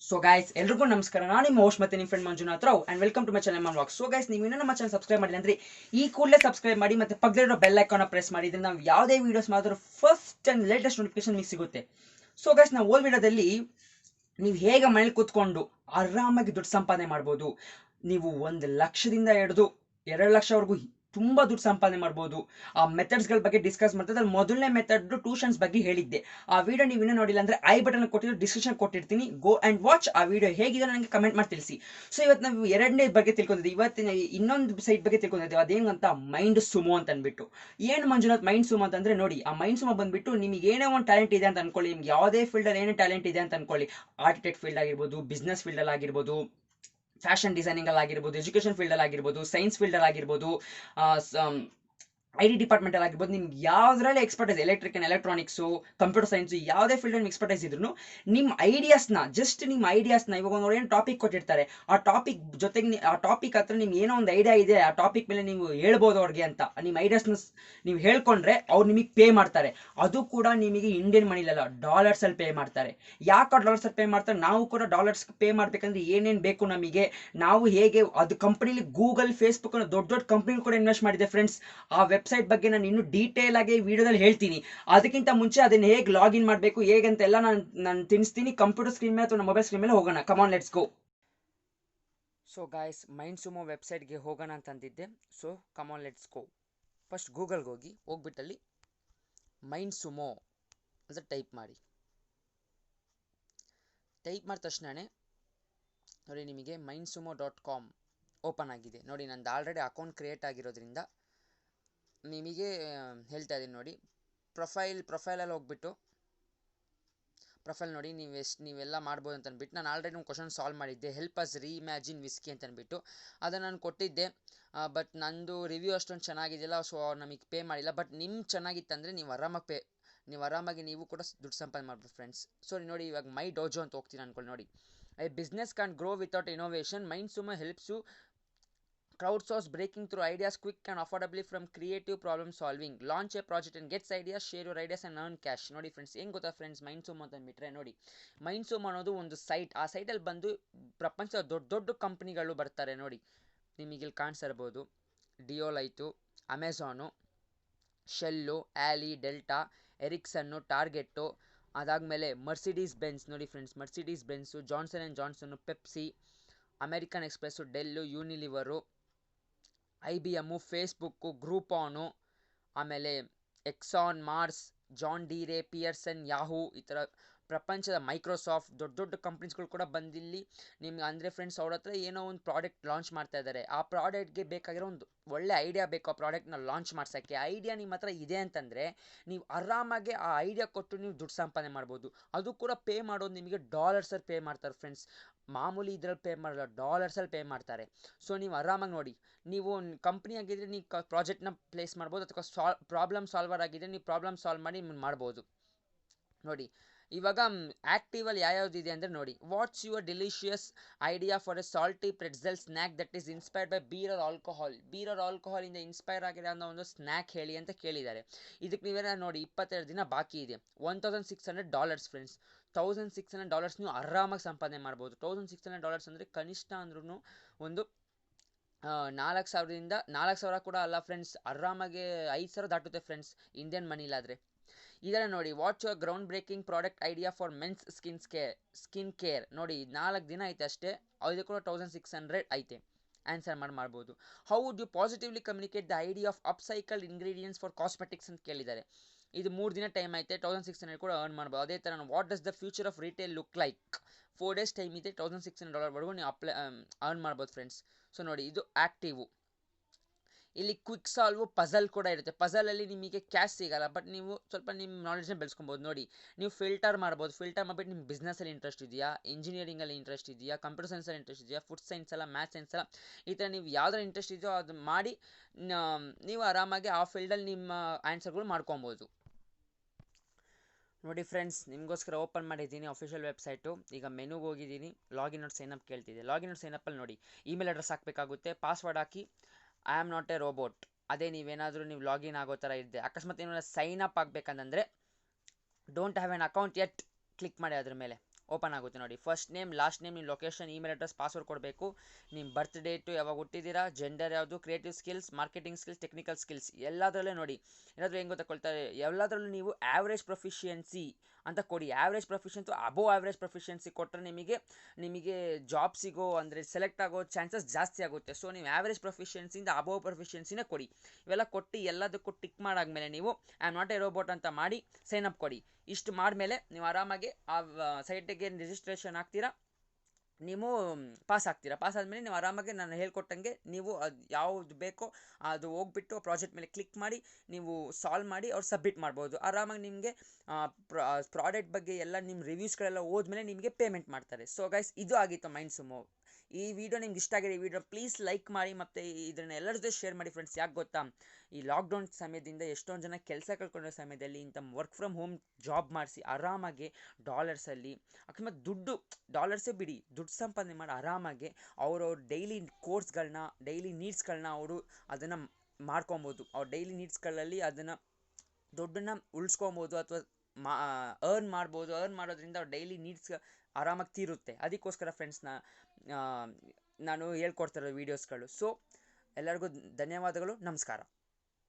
So guys ಎಲ್ರಿಗೂ ನಮಸ್ಕಾರ. ನಾನು ನಿಮ್ಮ ಹೋಸ್ಟ್ ಮತ್ತೆ ನಿಮ್ಮ friend Manjunath Rao and welcome to my channel vlog. So guys, ನೀವು ಇನ್ನೂ ನಮ್ಮ ಚಾನಲ್ ಸಬ್ಸ್ಕ್ರೈಬ್ ಮಾಡಿಲ್ಲ ಅಂದ್ರೆ ಈ ಕೂಡಲೇ ಸಬ್ಸ್ಕ್ರೈಬ್ ಮಾಡಿ ಮತ್ತೆ ಪಕ್ಕದಲ್ಲಿರೋ ಬೆಲ್ ಐಕಾನ್ ಪ್ರೆಸ್ ಮಾಡಿ. ಇದ್ರೆ ನಾವು ಯಾವುದೇ ವಿಡಿಯೋಸ್ ಮಾಡಿದ್ರು ಫಸ್ಟ್ ಅಂಡ್ ಲೇಟೆಸ್ಟ್ ನೋಟಿಫಿಕೇಶನ್ ನಿಮಗೆ ಸಿಗುತ್ತೆ. ಸೊ ಗೈಸ್, ನಾವು ಓಲ್ಡ್ ವಿಡಿಯೋದಲ್ಲಿ ನೀವು ಹೇಗೆ ಮನೇಲಿ ಕೂತ್ಕೊಂಡು ಆರಾಮಾಗಿ ದುಡ್ಡು ಸಂಪಾದನೆ ಮಾಡ್ಬೋದು, ನೀವು 1 ಲಕ್ಷದಿಂದ ಹಿಡಿದು 2 ಲಕ್ಷವರೆಗೂ ತುಂಬಾ ದುಡ್ಡು ಸಂಪಾದನೆ ಮಾಡ್ಬೋದು, ಆ ಮೆಥಡ್ಸ್ಗಳ ಬಗ್ಗೆ ಡಿಸ್ಕಸ್ ಮಾಡ್ತಾ ಇದ್ದಲ್ಲಿ ಮೊದಲನೇ ಮೆಥಡ್ ಟ್ಯೂಷನ್ಸ್ ಬಗ್ಗೆ ಹೇಳಿದ್ದೆ. ಆ ವಿಡಿಯೋ ನೀವು ಇನ್ನೂ ನೋಡಿಲ್ಲ ಅಂದ್ರೆ ಐ ಬಟನ್ ಕೊಟ್ಟಿರೋ ಡಿಸ್ಕ್ರಿಪ್ಷನ್ ಕೊಟ್ಟಿರ್ತೀನಿ, ಗೋ ಅಂಡ್ ವಾಚ್. ಆ ವಿಡಿಯೋ ಹೇಗಿದೆ ನನಗೆ ಕಮೆಂಟ್ ಮಾಡಿ ತಿಳಿಸಿ. ಸೊ ಇವತ್ತು ನಾವು ಎರಡನೇ ಬಗ್ಗೆ ತಿಳ್ಕೊಂಡಿದ್ದೀವಿ. ಇವತ್ತಿನ ಇನ್ನೊಂದು ಸೈಟ್ ಬಗ್ಗೆ ತಿಳ್ಕೊಂಡಿದ್ದೀವಿ. ಅದೇನು ಅಂತ ಮೈಂಡ್ ಸುಮೋ ಅಂತ ಅಂದ್ಬಿಟ್ಟು. ಏನು ಮಂಜುನಾಥ್ ಮೈಂಡ್ ಸುಮೋ ಅಂತಂದ್ರೆ, ನೋಡಿ, ಆ ಮೈಂಡ್ ಸುಮೋ ಬಂದ್ಬಿಟ್ಟು ನಿಮಗೆ ಏನೇ ಒಂದು ಟ್ಯಾಲೆಂಟ್ ಇದೆ ಅಂತ ಅನ್ಕೊಳ್ಳಿ. ನಿಮ್ಗೆ ಯಾವುದೇ ಫೀಲ್ಡಲ್ಲಿ ಏನೇ ಟ್ಯಾಲೆಂಟ್ ಇದೆ ಅಂತ ಅನ್ಕೊಳ್ಳಿ. ಆರ್ಕಿಟೆಕ್ಟ್ ಫೀಲ್ಡ್ ಆಗಿರ್ಬೋದು, ಬಿಸ್ನೆಸ್ ಫೀಲ್ಡಲ್ಲಿ ಆಗಿರ್ಬೋದು, ಫ್ಯಾಷನ್ ಡಿಸೈನಿಂಗ್ ಅಲ್ಲಿ ಆಗಿರ್ಬೋದು, ಎಜುಕೇಶನ್ ಫೀಲ್ಡ್ ಅಲ್ಲಿ ಆಗಿರ್ಬೋದು, ಸೈನ್ಸ್ ಫೀಲ್ಡ್ ಅಲ್ಲಿ ಆಗಿರ್ಬೋದು, ಐ ಟಿ ಡಿಪಾರ್ಟ್ಮೆಂಟ್ ಅಲ್ಲಿ ಆಗಿರ್ಬೋದು. ನಿಮ್ಗೆ ಯಾವ್ದ್ರಲ್ಲಿ expertise, electric and electronics, computer science, ಯಾವುದೇ ಫೀಲ್ಡ್ ಅಲ್ಲಿ ಎಕ್ಸ್ಪರ್ಟೈಸ್ ಇದ್ರು ನಿಮ್ಮ ಐಡಿಯಾಸ್ನ ಇವಾಗ ಒಂದು ಏನು ಟಾಪಿಕ್ ಕೊಟ್ಟಿರ್ತಾರೆ, ಆ ಟಾಪಿಕ್ ಜೊತೆಗೆ ಆ ಟಾಪಿಕ್ ಹತ್ರ ನಿಮ್ಗೆ ಏನೋ ಒಂದು ಐಡಿಯಾ ಇದೆ, ಆ ಟಾಪಿಕ್ ಮೇಲೆ ನೀವು ಹೇಳ್ಬೋದು ಅವ್ರಿಗೆ ಅಂತ ನಿಮ್ಮ ಐಡಿಯಾಸ್ನ ನೀವು ಹೇಳ್ಕೊಂಡ್ರೆ ಅವ್ರು ನಿಮಗೆ ಪೇ ಮಾಡ್ತಾರೆ. ಅದು ಕೂಡ ನಿಮಗೆ ಇಂಡಿಯನ್ ಮನಿಲಲ್ಲ, ಡಾಲರ್ಸ್ ಅಲ್ಲಿ ಪೇ ಮಾಡ್ತಾರೆ. ಯಾಕೆ ಡಾಲರ್ಸ್ ಅಲ್ಲಿ ಪೇ ಮಾಡ್ತಾರೆ? ನಾವು ಕೂಡ ಡಾಲರ್ಸ್ ಪೇ ಮಾಡ್ಬೇಕಂದ್ರೆ ಏನೇನು ಬೇಕು ನಮಗೆ, ನಾವು ಹೇಗೆ ಅದು ಕಂಪನಿಲಿ ಗೂಗಲ್, ಫೇಸ್ಬುಕ್ ಅನ್ನೋ ದೊಡ್ಡ ದೊಡ್ಡ ಕಂಪನಿ ಕೂಡ ಇನ್ವೆಸ್ಟ್ ಮಾಡಿದೆ ಫ್ರೆಂಡ್ಸ್. ಆ ವೆಬ್ಸೈಟ್ ಬಗ್ಗೆ ನಾನು ಇನ್ನೂ ಡೀಟೇಲ್ ಆಗಿ ವಿಡಿಯೋದಲ್ಲಿ ಹೇಳ್ತೀನಿ. ಅದಕ್ಕಿಂತ ಮುಂಚೆ ಅದನ್ನ ಹೇಗೆ ಲಾಗಿನ್ ಮಾಡಬೇಕು ಹೇಗಂತೆಲ್ಲ ನಾನು ತಿಳಿಸ್ತೀನಿ. ಕಂಪ್ಯೂಟರ್ ಸ್ಕ್ರೀನ್ ಮೇಲೆ ಅಥವಾ ನಮ್ಮ ಮೊಬೈಲ್ ಸ್ಕ್ರೀನ್ ಮೇಲೆ ಹೋಗೋಣ. Come on, let's go. So guys, MindSumo ವೆಬ್ಸೈಟ್ಗೆ ಹೋಗೋಣ ಅಂತಂದಿದ್ದೆ. So come on, let's go. First ಗೂಗಲ್ಗೆ ಹೋಗ್ಬಿಟ್ಟಲ್ಲಿ ಮೈಂಡ್ ಸುಮೋ ಅಂತ ಟೈಪ್ ಮಾಡಿ ತಕ್ಷಣವೇ ನೋಡಿ ನಿಮಗೆ mindsumo.com ಓಪನ್ ಆಗಿದೆ. ನೋಡಿ, ನಂದು ಆಲ್ರೆಡಿ ಅಕೌಂಟ್ ಕ್ರಿಯೇಟ್ ಆಗಿರೋದ್ರಿಂದ ನಿಮಗೆ ಹೇಳ್ತಾ ಇದ್ದೀನಿ. ನೋಡಿ, ಪ್ರೊಫೈಲಲ್ಲಿ ಹೋಗ್ಬಿಟ್ಟು ಪ್ರೊಫೈಲ್ ನೋಡಿ, ನೀವೆಲ್ಲ ಮಾಡ್ಬೋದು ಅಂತ ಅಂದ್ಬಿಟ್ಟು ನಾನು ಆಲ್ರೆಡಿ ಒಂದು ಕ್ವಶನ್ ಸಾಲ್ವ್ ಮಾಡಿದ್ದೆ, ಹೆಲ್ಪ್ ಅಸ್ ರೀಇಮ್ಯಾಜಿನ್ ವಿಸ್ಕಿ ಅಂತ ಅಂದ್ಬಿಟ್ಟು. ಅದನ್ನು ನಾನು ಕೊಟ್ಟಿದ್ದೆ. ಬಟ್ ನಂದು ರಿವ್ಯೂ ಅಷ್ಟೊಂದು ಚೆನ್ನಾಗಿದ್ದಿಲ್ಲ, ಸೊ ನಮಗೆ ಪೇ ಮಾಡಿಲ್ಲ. ಬಟ್ ನಿಮ್ಮ ಚೆನ್ನಾಗಿತ್ತಂದರೆ ನೀವು ಆರಾಮಾಗಿ ನೀವು ಕೂಡ ದುಡ್ಡು ಸಂಪಾದನೆ ಮಾಡ್ಬೋದು ಫ್ರೆಂಡ್ಸ್. ಸೊ ನೋಡಿ, ಇವಾಗ ಮೈ ಡೋಜೋ ಅಂತ ಹೋಗ್ತೀನಿ ಅನ್ಕೊಳ್ಳಿ. ನೋಡಿ, a business can't grow without innovation. MindSumo helps you crowdsource breaking through ideas quick and affordably from creative problem solving. Launch a project and gets ideas, share your ideas and earn cash. ನೋಡಿ friends, ಏನು ಗೊತ್ತಾ friends, MindSumo ಅಂತ ಅಂದ್ಬಿಟ್ರೆ ನೋಡಿ, MindSumo ಅನ್ನೋದು ಒಂದು site. ಆ ಸೈಟಲ್ಲಿ ಬಂದು ಪ್ರಪಂಚದ ದೊಡ್ಡ ದೊಡ್ಡ ಕಂಪ್ನಿಗಳು ಬರ್ತಾರೆ. ನೋಡಿ, ನಿಮಗಿಲ್ಲಿ ಕಾಣಿಸ್ತಾ ಇರ್ಬೋದು, ಡಿಯೋಲ್ ಆಯಿತು, Amazon, Shell, Ally, Delta, Ericsson, Target, ಅದಾದಮೇಲೆ ಮರ್ಸಿಡೀಸ್ ಬೆನ್ಸ್. ನೋಡಿ friends, Mercedes Benz, Johnson and Johnson, Pepsi, American Express, Dell, Unilever, IBM, Facebook, Groupon, ಆಮೇಲೆ Exxon, Mars, John Deere, Pearson, Yahoo, ಈ ಥರ ಪ್ರಪಂಚದ ಮೈಕ್ರೋಸಾಫ್ಟ್ ದೊಡ್ಡ ದೊಡ್ಡ ಕಂಪ್ನೀಸ್ಗಳು ಕೂಡ ಬಂದಿಲ್ಲಿ ನಿಮ್ಗೆ ಅಂದರೆ ಫ್ರೆಂಡ್ಸ್, ಅವ್ರ ಹತ್ರ ಏನೋ ಒಂದು ಪ್ರಾಡಕ್ಟ್ ಲಾಂಚ್ ಮಾಡ್ತಾ ಇದ್ದಾರೆ. ಆ ಪ್ರಾಡಕ್ಟ್ಗೆ ಬೇಕಾಗಿರೋ ಒಂದು ಒಳ್ಳೆ ಐಡಿಯಾ ಬೇಕು ಆ ಪ್ರಾಡಕ್ಟ್ನ ಲಾಂಚ್ ಮಾಡ್ಸೋಕ್ಕೆ. ಐಡಿಯಾ ನಿಮ್ಮ ಹತ್ರ ಇದೆ ಅಂತಂದರೆ ನೀವು ಆರಾಮಾಗಿ ಆ ಐಡಿಯಾ ಕೊಟ್ಟು ನೀವು ದುಡ್ಡು ಸಂಪಾದನೆ ಮಾಡ್ಬೋದು. ಅದು ಕೂಡ ಪೇ ಮಾಡೋದು ನಿಮಗೆ ಡಾಲರ್ಸಲ್ಲಿ ಪೇ ಮಾಡ್ತಾರೆ ಫ್ರೆಂಡ್ಸ್. ಮಾಮೂಲಿ ಇದ್ರಲ್ಲಿ ಪೇ ಮಾಡಲ್ಲ, ಡಾಲರ್ಸಲ್ಲಿ ಪೇ ಮಾಡ್ತಾರೆ. ಸೊ ನೀವು ಆರಾಮಾಗಿ ನೋಡಿ, ನೀವು ಕಂಪ್ನಿ ಆಗಿದ್ದರೆ ನೀವು ಪ್ರಾಜೆಕ್ಟ್ನ ಪ್ಲೇಸ್ ಮಾಡ್ಬೋದು, ಅಥವಾ ಪ್ರಾಬ್ಲಮ್ ಸಾಲ್ವರ್ ಆಗಿದ್ದರೆ ನೀವು ಪ್ರಾಬ್ಲಮ್ ಸಾಲ್ವ್ ಮಾಡಿ ಮಾಡ್ಬೋದು. ನೋಡಿ, ಇವಾಗ ಆ್ಯಕ್ಟಿವಲ್ಲಿ ಯಾವ್ಯಾವ್ದಿದೆ ಅಂದರೆ ನೋಡಿ, what's your delicious idea for a salty pretzel snack that is inspired by beer or ಆಲ್ಕೋಹಾಲಿಂದ ಇನ್ಸ್ಪೈರ್ ಆಗಿದೆ ಅನ್ನೋ ಒಂದು ಸ್ನ್ಯಾಕ್ ಹೇಳಿ ಅಂತ ಕೇಳಿದ್ದಾರೆ. ಇದಕ್ಕೆ ನೀವೇನ ನೋಡಿ, 22 ದಿನ ಬಾಕಿ ಇದೆ. $1,600 ಫ್ರೆಂಡ್ಸ್. $1,600 ನೀವು ಆರಾಮಾಗಿ ಸಂಪಾದನೆ ಮಾಡ್ಬೋದು. $1,600 ಅಂದರೆ ಕನಿಷ್ಠ ಅಂದ್ರೂ ಒಂದು 4,000 ಕೂಡ ಅಲ್ಲ ಫ್ರೆಂಡ್ಸ್, ಆರಾಮಾಗಿ 5,000 ದಾಟುತ್ತೆ ಫ್ರೆಂಡ್ಸ್, ಇಂಡಿಯನ್ ಮನಿಲಾದರೆ. ಇದನ್ನು ನೋಡಿ, what's your ground breaking product idea for men's skin care. ನೋಡಿ, 4 ದಿನ ಐತೆ ಅಷ್ಟೇ, ಅದು ಕೂಡ 1,600 ಐತೆ. ಆನ್ಸರ್ ಮಾಡ್ಬೋದು. How would you positively communicate the idea of upcycled ingredients for cosmetics ಅಂತ ಕೇಳಿದ್ದಾರೆ. ಇದು 3 ದಿನ ಟೈಮ್ ಐತೆ, 1,600 ಕೂಡ ಅರ್ನ್ ಮಾಡ್ಬೋದು. ಅದೇ ಥರ what does the future of retail look like. 4 days time ಇದೆ, $1,600ವರೆಗೂ ನೀವು ಅರ್ನ್ ಮಾಡ್ಬೋದು ಫ್ರೆಂಡ್ಸ್. ಸೊ ನೋಡಿ, ಇದು ಆ್ಯಕ್ಟಿವು. ಇಲ್ಲಿ ಕ್ವಿಕ್ ಸಾಲ್ವು ಪಝಲ್ ಕೂಡ ಇರುತ್ತೆ. ಪಝಲಲ್ಲಿ ನಿಮಗೆ ಕ್ಯಾಶ್ ಸಿಗಲ್ಲ, ಬಟ್ ನೀವು ಸ್ವಲ್ಪ ನಿಮ್ಮ ನಾಲೆಡ್ಜ್ನ ಬೆಳೆಸ್ಕೊಬೋದು. ನೋಡಿ, ನೀವು ಫಿಲ್ಟರ್ ಮಾಡ್ಬೋದು. ಫಿಲ್ಟರ್ ಮಾಡಿಬಿಟ್ಟು ನಿಮ್ಮ ಬಿಸ್ನೆಸ್ಸಲ್ಲಿ ಇಂಟ್ರೆಸ್ಟ್ ಇದೆಯಾ, ಇಂಜಿನಿಯರಿಂಗಲ್ಲಿ ಇಂಟ್ರೆಸ್ಟ್ ಇದೆಯಾ, ಕಂಪ್ಯೂಟರ್ ಸೈನ್ಸಲ್ಲಿ ಇಂಟ್ರೆಸ್ಟ್ ಇದೆಯಾ, ಫುಡ್ ಸೈನ್ಸ್ ಅಲ್ಲ, ಮ್ಯಾಥ್ಸ್ ಸೈನ್ಸ್ ಅಲ್ಲ, ಈ ಥರ ನೀವು ಯಾವ್ದಾರ ಇಂಟ್ರೆಸ್ಟ್ ಇದೆಯೋ ಅದು ಮಾಡಿ ನೀವು ಆರಾಮಾಗಿ ಆ ಫೀಲ್ಡಲ್ಲಿ ನಿಮ್ಮ ಆನ್ಸರ್ಗಳು ಮಾಡ್ಕೊಬೋದು. ನೋಡಿ ಫ್ರೆಂಡ್ಸ್, ನಿಮಗೋಸ್ಕರ ಓಪನ್ ಮಾಡಿದ್ದೀನಿ ಅಫಿಷಿಯಲ್ ವೆಬ್ಸೈಟು. ಈಗ ಮೆನುಗೆ ಹೋಗಿದ್ದೀನಿ, ಲಾಗಿನ್ ಔಟ್ ಸೈನಪ್ ಕೇಳ್ತಿದೆ. ಲಾಗಿನ್ ಔಟ್ ಸೈನಪ್ಪಲ್ಲಿ ನೋಡಿ, ಇಮೇಲ್ ಅಡ್ರೆಸ್ ಹಾಕಬೇಕಾಗುತ್ತೆ, ಪಾಸ್ವರ್ಡ್ ಹಾಕಿ I am not a robot. ಅದೇ ನೀವೇನಾದರೂ ನೀವು ಲಾಗಿನ್ ಆಗೋ ಥರ ಇದೆ. ಅಕಸ್ಮಾತ್ ಏನಾದ್ರು ಸೈನ್ ಅಪ್ ಆಗಬೇಕಂತಂದರೆ don't have an account yet click ಮಾಡಿ ಅದ್ರ ಮೇಲೆ. ಓಪನ್ ಆಗುತ್ತೆ ನೋಡಿ. ಫಸ್ಟ್ ನೇಮ್, ಲಾಸ್ಟ್ ನೇಮ್, ನಿಮ್ಮ ಲೊಕೇಶನ್, ಇಮೇಲ್ ಅಡ್ರೆಸ್, ಪಾಸ್ವರ್ಡ್ ಕೊಡಬೇಕು. ನಿಮ್ಮ ಬರ್ತ್ ಡೇಟು, ಯಾವಾಗ ಹುಟ್ಟಿದ್ದೀರಾ, ಜೆಂಡರ್ ಯಾವುದು, creative skills, marketing skills, technical skills ಎಲ್ಲದರಲ್ಲೇ ನೋಡಿ. ಏನಾದರೂ ಹೆಂಗೆ ಗೊತ್ತಾಕೊಳ್ತಾರೆ, ಎಲ್ಲದರಲ್ಲೂ ನೀವು ಆ್ಯಾವ್ರೇಜ್ ಪ್ರೊಫಿಷಿಯನ್ಸಿ ಅಂತ ಕೊಡಿ. ಆ್ಯಾವ್ರೇಜ್ ಪ್ರೊಫಿಷಿಯನ್ಸು ಅಬೋವ್ ಆ್ಯಾವ್ರೇಜ್ ಪ್ರೊಫಿಷಿಯನ್ಸಿ ಕೊಟ್ಟರೆ ನಿಮಗೆ ಜಾಬ್ ಸಿಗೋ ಅಂದರೆ ಸೆಲೆಕ್ಟ್ ಆಗೋ ಚಾನ್ಸಸ್ ಜಾಸ್ತಿ ಆಗುತ್ತೆ. ಸೊ ನೀವು ಆ್ಯಾವ್ರೇಜ್ ಪ್ರೊಫಿಷಿಯನ್ಸಿಯಿಂದ ಅಬೋವ್ ಪ್ರೊಫಿಷಿಯನ್ಸಿನೇ ಕೊಡಿ. ಇವೆಲ್ಲ ಕೊಟ್ಟು ಎಲ್ಲದಕ್ಕೂ ಟಿಕ್ ಮಾಡಾದ್ಮೇಲೆ ನೀವು I am not a robot ಅಂತ ಮಾಡಿ ಸೈನ್ ಅಪ್ ಕೊಡಿ. ಇಷ್ಟು ಮಾಡಿದ್ಮೇಲೆ ನೀವು ಆರಾಮಾಗಿ ಆ ಸೈಟಿಗೆ ರಿಜಿಸ್ಟ್ರೇಷನ್ ಆಗ್ತೀರಾ, ನೀವು ಪಾಸ್ ಆಗ್ತೀರಾ. ಪಾಸ್ ಆದಮೇಲೆ ನೀವು ಆರಾಮಾಗಿ ನಾನು ಹೇಳ್ಕೊಟ್ಟಂಗೆ ನೀವು ಅದು ಯಾವುದು ಬೇಕೋ ಅದು ಹೋಗ್ಬಿಟ್ಟು ಪ್ರಾಜೆಕ್ಟ್ ಮೇಲೆ ಕ್ಲಿಕ್ ಮಾಡಿ ನೀವು ಸಾಲ್ವ್ ಮಾಡಿ ಅವ್ರು ಸಬ್ಮಿಟ್ ಮಾಡ್ಬೋದು. ಆರಾಮಾಗಿ ನಿಮಗೆ ಪ್ರಾಡಕ್ಟ್ ಬಗ್ಗೆ ಎಲ್ಲ ನಿಮ್ಮ ರಿವ್ಯೂಸ್ಗಳೆಲ್ಲ ಹೋದ್ಮೇಲೆ ನಿಮಗೆ ಪೇಮೆಂಟ್ ಮಾಡ್ತಾರೆ. ಸೊ ಗೈಸ್, ಇದು ಆಗಿತ್ತು ಮೈಂಡ್ ಸುಮೋ. ಈ ವಿಡಿಯೋ ನಿಮ್ಗೆ ಇಷ್ಟ ಆಗಿದೆ, ಈ ವಿಡಿಯೋ ಪ್ಲೀಸ್ ಲೈಕ್ ಮಾಡಿ ಮತ್ತು ಇದನ್ನು ಎಲ್ಲರ ಜೊತೆ ಶೇರ್ ಮಾಡಿ ಫ್ರೆಂಡ್ಸ್. ಯಾಕೆ ಗೊತ್ತಾ, ಈ ಲಾಕ್ಡೌನ್ ಸಮಯದಿಂದ ಎಷ್ಟೊಂದು ಜನ ಕೆಲಸ ಕಳ್ಕೊಂಡಿರೋ ಸಮಯದಲ್ಲಿ ಇಂಥ ವರ್ಕ್ ಫ್ರಮ್ ಹೋಮ್ ಜಾಬ್ ಮಾಡಿಸಿ ಆರಾಮಾಗಿ ಡಾಲರ್ಸಲ್ಲಿ ಅಕಸ್ಮಾತ್ ದುಡ್ಡು ಡಾಲರ್ಸೇ ಬಿಡಿ, ದುಡ್ಡು ಸಂಪಾದನೆ ಮಾಡಿ ಆರಾಮಾಗಿ ಅವ್ರವ್ರ ಡೈಲಿ ಕೋರ್ಸ್ಗಳನ್ನ, ಡೈಲಿ ನೀಡ್ಸ್ಗಳನ್ನ ಅವರು ಅದನ್ನು ಮಾಡ್ಕೊಬೋದು. ಅವ್ರ ಡೈಲಿ ನೀಡ್ಸ್ಗಳಲ್ಲಿ ಅದನ್ನು ದುಡ್ಡನ್ನು ಉಳಿಸ್ಕೊಬೋದು ಅಥವಾ ಅರ್ನ್ ಮಾಡ್ಬೋದು. ಅರ್ನ್ ಮಾಡೋದ್ರಿಂದ ಅವ್ರ ಡೈಲಿ ನೀಡ್ಸ್ ಆರಾಮಾಗಿ ತೀರುತ್ತೆ. ಅದಕ್ಕೋಸ್ಕರ ಫ್ರೆಂಡ್ಸ್ನ ನಾನು ಹೇಳ್ಕೊಡ್ತಿರೋ ವೀಡಿಯೋಸ್ಗಳು. ಸೊ ಎಲ್ಲರಿಗೂ ಧನ್ಯವಾದಗಳು, ನಮಸ್ಕಾರ.